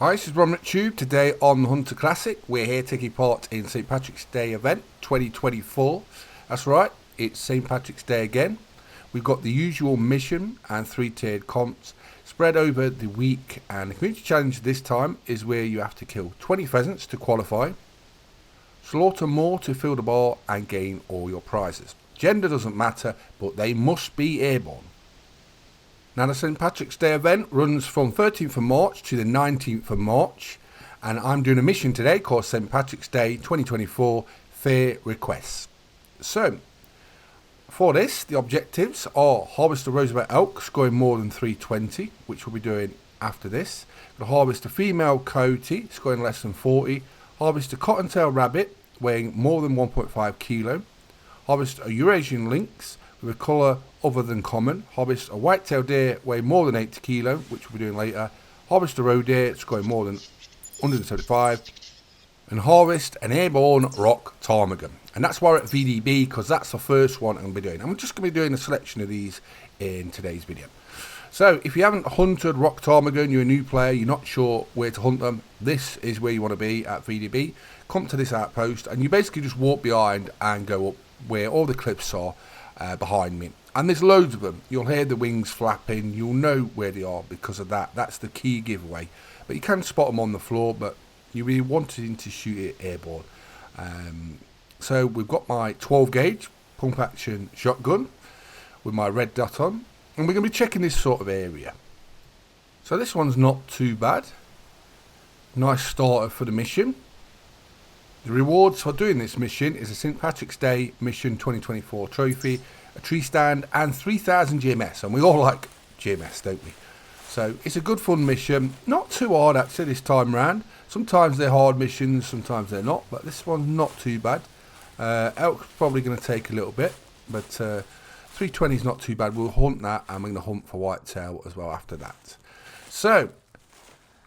Hi, this is ronMctube. Today on the Hunter Classic, we're here taking part in St. Patrick's Day event 2024. That's right, it's St. Patrick's Day again. We've got the usual mission and three-tiered comps spread over the week, and the community challenge this time is where you have to kill 20 pheasants to qualify, slaughter more to fill the bar and gain all your prizes. Gender doesn't matter, but they must be airborne. Now, the St. Patrick's Day event runs from 13th of March to the 19th of March, and I'm doing a mission today called St. Patrick's Day 2024 Fair Requests. So, for this, the objectives are harvest a Roosevelt elk scoring more than 320, which we'll be doing after this. We'll harvest a female coyote scoring less than 40, harvest a cottontail rabbit weighing more than 1.5 kilo, harvest a Eurasian lynx with a colour other than common, harvest a white-tailed deer weighing more than 80 kilo, which we'll be doing later, harvest a roe deer scoring more than 175, and harvest an airborne rock ptarmigan. And that's why we're at VDB, because that's the first one I'm going to be doing. I'm just going to be doing a selection of these in today's video. So if you haven't hunted rock ptarmigan, you're a new player, you're not sure where to hunt them, this is where you want to be at VDB. Come to this outpost and you basically just walk behind and go up where all the cliffs are behind me. And there's loads of them. You'll hear the wings flapping, you'll know where they are because of that. That's the key giveaway. But you can spot them on the floor, but you really wanting to shoot it airborne. So we've got my 12 gauge pump action shotgun with my red dot on, and we're going to be checking this sort of area. So this one's not too bad. Nice starter for the mission. The rewards for doing this mission is a St. Patrick's Day Mission 2024 trophy, a tree stand and 3000 GMS, and we all like GMS, don't we? So it's a good fun mission, not too hard actually this time round. Sometimes they're hard missions, sometimes they're not, but this one's not too bad. Elk's probably going to take a little bit, but 320 is not too bad. We'll hunt that, and we're going to hunt for whitetail as well after that. So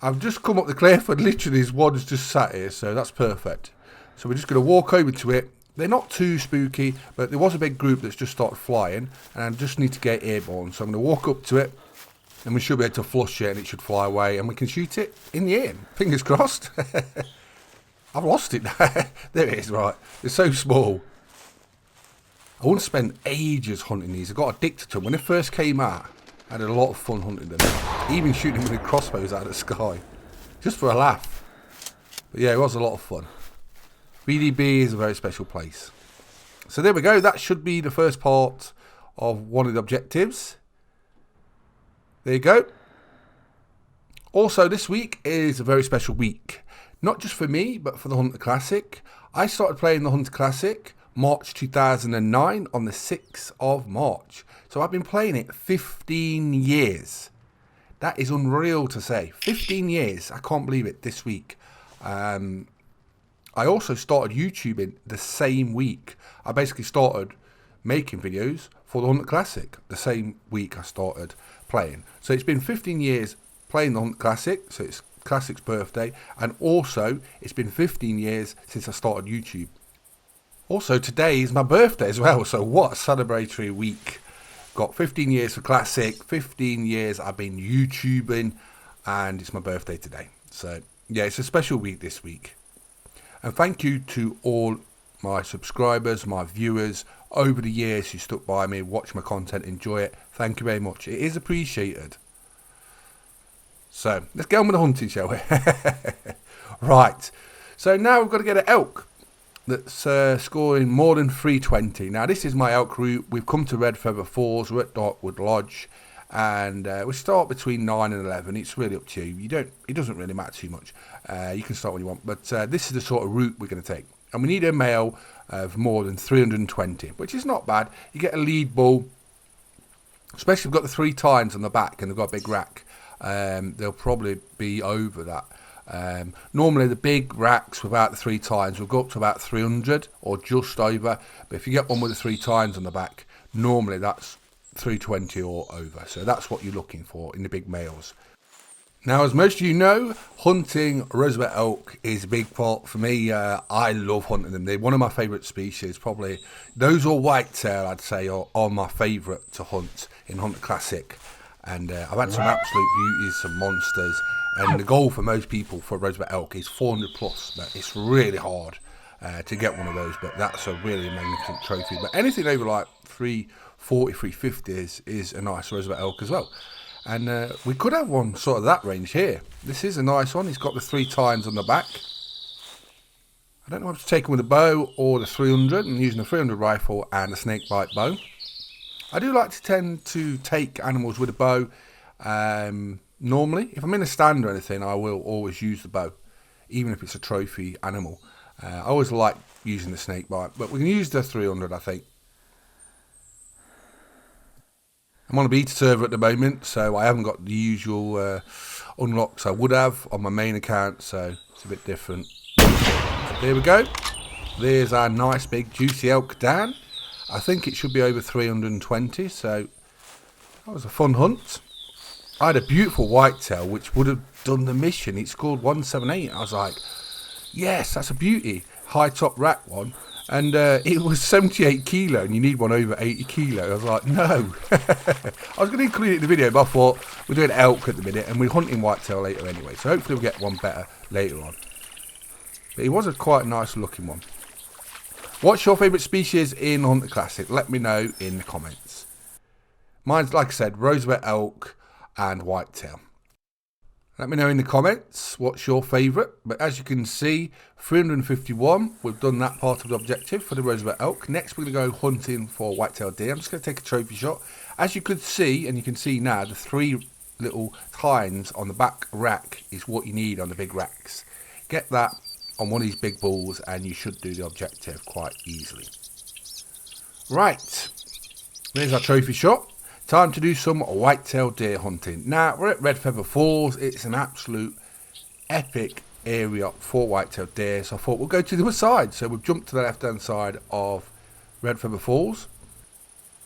I've just come up the cliff, and literally this one's just sat here, so that's perfect. So we're just going to walk over to it. They're not too spooky, but there was a big group that's just started flying, and I just need to get airborne. So I'm going to walk up to it, and we should be able to flush it, and it should fly away, and we can shoot it in the air. Fingers crossed. I've lost it now. There it is, right. It's so small. I once spent ages hunting these. I got addicted to them. When they first came out, I had a lot of fun hunting them. Even shooting them with crossbows out of the sky. Just for a laugh. But yeah, it was a lot of fun. VDB is a very special place. So there we go. That should be the first part of one of the objectives. There you go. Also, this week is a very special week. Not just for me, but for the Hunter Classic. I started playing the Hunter Classic March 2009 on the 6th of March. So I've been playing it 15 years. That is unreal to say. 15 years. I can't believe it this week. I also started YouTubing the same week. I basically started making videos for the Hunter Classic the same week I started playing. So it's been 15 years playing the Hunter Classic, so it's Classic's birthday, and also it's been 15 years since I started YouTube. Also today is my birthday as well, so what a celebratory week. Got 15 years for Classic, 15 years I've been YouTubing, and it's my birthday today. So yeah, it's a special week this week. And thank you to all my subscribers, my viewers, over the years who stuck by me, watch my content, enjoy it. Thank you very much. It is appreciated. So, let's get on with the hunting, shall we? Right. So now we've got to get an elk that's scoring more than 320. Now, this is my elk route. We've come to Red Feather Falls. We're at Darkwood Lodge. And we start between 9 and 11. It's really up to you. It doesn't really matter too much. You can start when you want. But this is the sort of route we're going to take. And we need a male of more than 320, which is not bad. You get a lead bull, especially if you've got the 3 tines on the back and they've got a big rack. They'll probably be over that. Normally the big racks without the 3 tines will go up to about 300 or just over. But if you get one with the 3 tines on the back, normally that's 320 or over. So that's what you're looking for in the big males. Now, as most of you know, hunting Roosevelt elk is a big part for me. I love hunting them. They're one of my favourite species. Probably those or whitetail, I'd say, are my favourite to hunt in Hunter Classic. And I've had some absolute beauties, some monsters. And the goal for most people for roseback elk is 400 plus, but it's really hard to get one of those. But that's a really magnificent trophy. But anything over like 340, 350 is a nice roseback elk as well. And we could have one sort of that range here. This is a nice one. He's got the 3 tines on the back. I don't know if to take him with a bow or the 300. I'm using a 300 rifle and a snakebite bow. I do like to tend to take animals with a bow. Normally, if I'm in a stand or anything, I will always use the bow, even if it's a trophy animal. I always like using the snakebite, but we can use the 300, I think. I'm on a beta server at the moment, so I haven't got the usual unlocks I would have on my main account, so it's a bit different. There we go. There's our nice big juicy elk down. I think it should be over 320, so that was a fun hunt. I had a beautiful whitetail which would have done the mission. It scored 178. I was like, yes, that's a beauty. High top rack one. And it was 78 kilo, and you need one over 80 kilo. I was like, no. I was going to include it in the video, but I thought we're doing elk at the minute, and we're hunting whitetail later anyway. So hopefully we'll get one better later on. But it was a quite nice looking one. What's your favourite species in Hunter Classic? Let me know in the comments. Mine's, like I said, roseback elk and whitetail. Let me know in the comments what's your favourite. But as you can see, 351, we've done that part of the objective for the roseback elk. Next we're going to go hunting for whitetail deer. I'm just going to take a trophy shot. As you could see, and you can see now, the 3 little tines on the back rack is what you need on the big racks. Get that on one of these big bulls and you should do the objective quite easily. Right, there's our trophy shot. Time to do some whitetail deer hunting. Now, we're at Red Feather Falls. It's an absolute epic area for whitetail deer. So I thought we'll go to the other side. So we've jumped to the left-hand side of Red Feather Falls.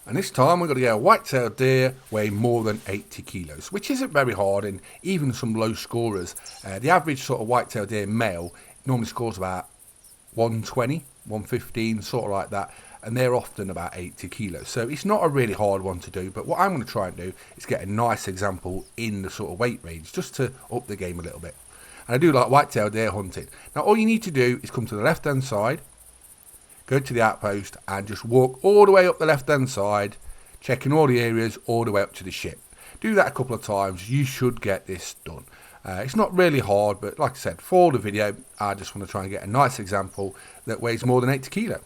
And this time we're going to get a whitetail deer weighing more than 80 kilos, which isn't very hard, and even some low scorers. The average sort of whitetail deer male normally scores about 120, 115, sort of like that. And they're often about 80 kilos. So it's not a really hard one to do, but what I'm going to try and do is get a nice example in the sort of weight range, just to up the game a little bit. And I do like whitetail deer hunting. Now all you need to do is come to the left hand side, go to the outpost and just walk all the way up the left hand side, checking all the areas all the way up to the ship. Do that a couple of times, you should get this done. It's not really hard, but like I said, for the video, I just want to try and get a nice example that weighs more than 80 kilo.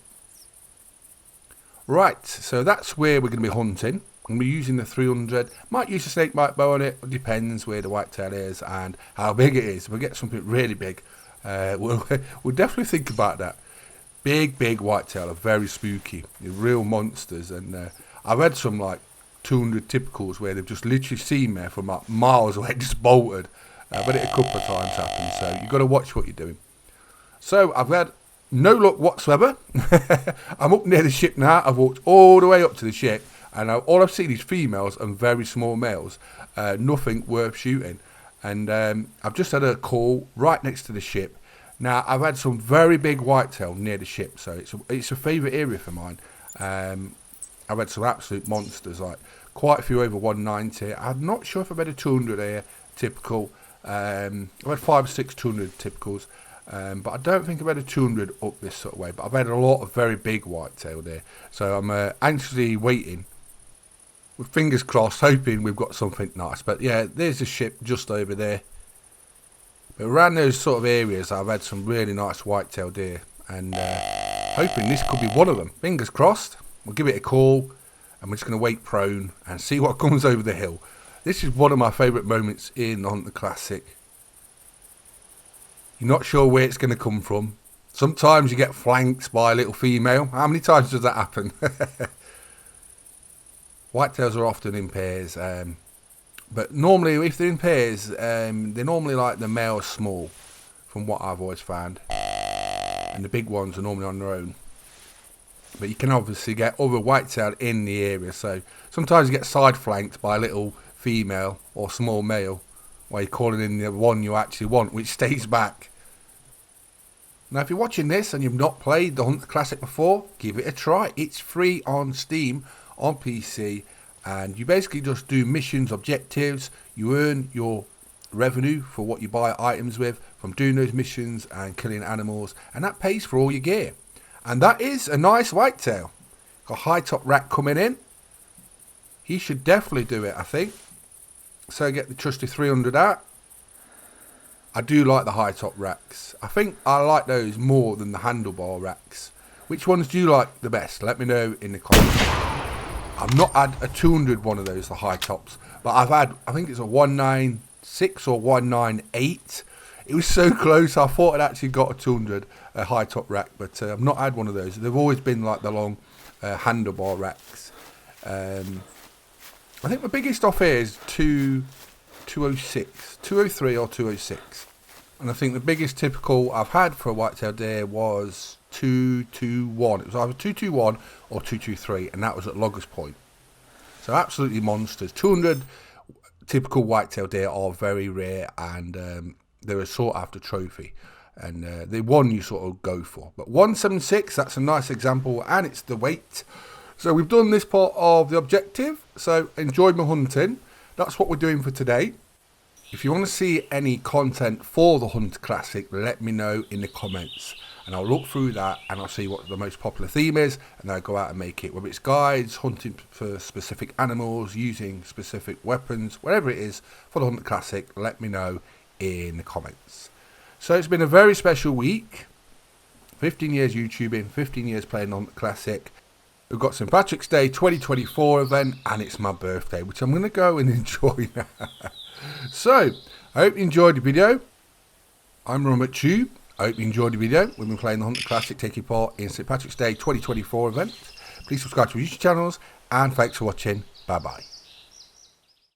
Right, so that's where we're going to be hunting. I'm going to be using the 300. Might use a snakebite bow on it. It depends where the whitetail is and how big it is. If we get something really big, we'll definitely think about that. Big whitetail are very spooky. They're real monsters. And I've had some like 200 typicals where they've just literally seen me from like miles away, just bolted. But it a couple of times happened. So you've got to watch what you're doing. So I've had no luck whatsoever. I'm up near the ship now. I've walked all the way up to the ship, and all I've seen is females and very small males. Nothing worth shooting. And I've just had a call right next to the ship. Now I've had some very big whitetail near the ship, so it's a favourite area for mine. I've had some absolute monsters, like quite a few over 190. I'm not sure if I've had a 200 here, typical. I've had 5 or 6 200 typicals. But I don't think I've had a 200 up this sort of way. But I've had a lot of very big whitetail there. So I'm anxiously waiting, with fingers crossed, hoping we've got something nice. But yeah, there's the ship just over there. But around those sort of areas, I've had some really nice whitetail deer. And hoping this could be one of them. Fingers crossed. We'll give it a call. And we're just going to wait prone and see what comes over the hill. This is one of my favourite moments in the Hunter Classic. You're not sure where it's going to come from. Sometimes you get flanked by a little female. How many times does that happen? Whitetails are often in pairs. But normally, if they're in pairs, they're normally like the male small, from what I've always found. And the big ones are normally on their own. But you can obviously get other whitetail in the area. So sometimes you get side flanked by a little female or small male, while you're calling in the one you actually want, which stays back. Now if you're watching this and you've not played the Hunter Classic before, give it a try. It's free on Steam, on PC, and you basically just do missions, objectives, you earn your revenue for what you buy items with from doing those missions and killing animals, and that pays for all your gear. And that is a nice whitetail. Got a high top rack coming in. He should definitely do it, I think. So get the trusty 300 out. I do like the high top racks. I think I like those more than the handlebar racks. Which ones do you like the best? Let me know in the comments. I've not had a 200 one of those, the high tops, but I've had, I think it's a 196 or 198. It was so close. I thought I'd actually got a 200 high top rack, but I've not had one of those. They've always been like the long handlebar racks. I think the biggest off here is 206, 203 or 206. And I think the biggest typical I've had for a whitetail deer was 221. It was either 221 or 223, and that was at Loggers Point. So absolutely monsters. 200 typical whitetail deer are very rare, and they're a sought after trophy. And the one you sort of go for. But 176, that's a nice example, and it's the weight. So we've done this part of the objective. So enjoy my hunting. That's what we're doing for today. If you want to see any content for the Hunter Classic, let me know in the comments, and I'll look through that and I'll see what the most popular theme is, and I'll go out and make it. Whether it's guides, hunting for specific animals, using specific weapons, whatever it is for the Hunter Classic, let me know in the comments. So it's been a very special week. 15 years YouTubing, 15 years playing the Hunter Classic. We've got St. Patrick's Day 2024 event, and it's my birthday, which I'm going to go and enjoy now. So, I hope you enjoyed the video. I'm ronMctube. I hope you enjoyed the video. We've been playing the Hunter Classic, taking part in St. Patrick's Day 2024 event. Please subscribe to our YouTube channels, and thanks for watching. Bye bye.